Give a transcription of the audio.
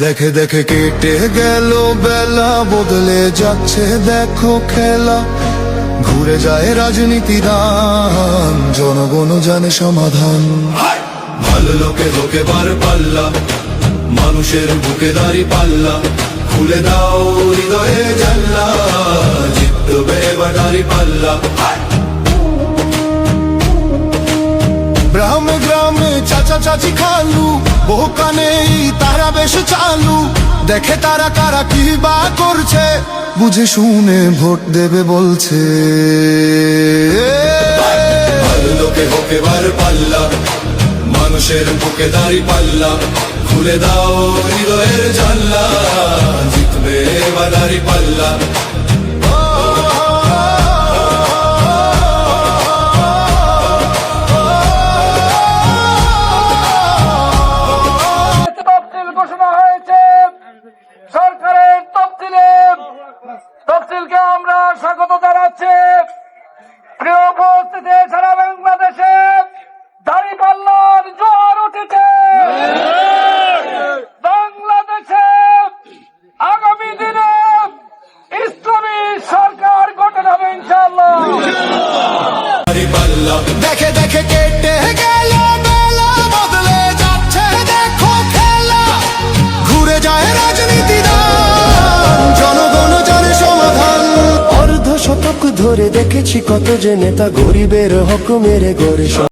দেখে দেখে কেটে গেল বেলা, বদলে যাচ্ছে দেখো খেলা। ঘুরে যায় রাজনীতির দান, জনগণ জানে সমাধান। ভালো লোকে লোকে বার পাল্লা, মানুষের বুকে দাঁড়ি পাল্লা। খুলে দাও হৃদয়ে জানলা, জিতবে এবার দাঁড়ি পাল্লা। গ্রামে গ্রামে চাচা চাচি খালু, বহু কানেই তারা বেশ চালু। দেখে তারা কারা কি বা করছে, বুঝে শুনে ভোট দেবে বলছে। ভালো লোকে হোক এবার পাল্লা, মানুষের বুকে দাঁড়ি পাল্লা। খুলে দাও হৃদয়ের জানলা, জিতবে এবার দাঁড়ি পাল্লা। সরকারের তফসিলকে আমরা স্বাগত জানাচ্ছি। প্রিয় উপস্থিতি, সারা বাংলাদেশে দাঁড়িপাল্লার জোয়ার উঠেছে। বাংলাদেশে আগামী দিনে ইসলামী সরকার গঠন হবে ইনশাআল্লাহ। দেখে দেখে কেটে গেল বেলা, বদলে যাচ্ছে দেখো খেলা। ঘুরে যায় রাজনীতি দান, জনগণ জানে সমাধান। অর্ধ শতক ধরে দেখেছি কত যে নেতা গরিবের হক মেরে গড়ে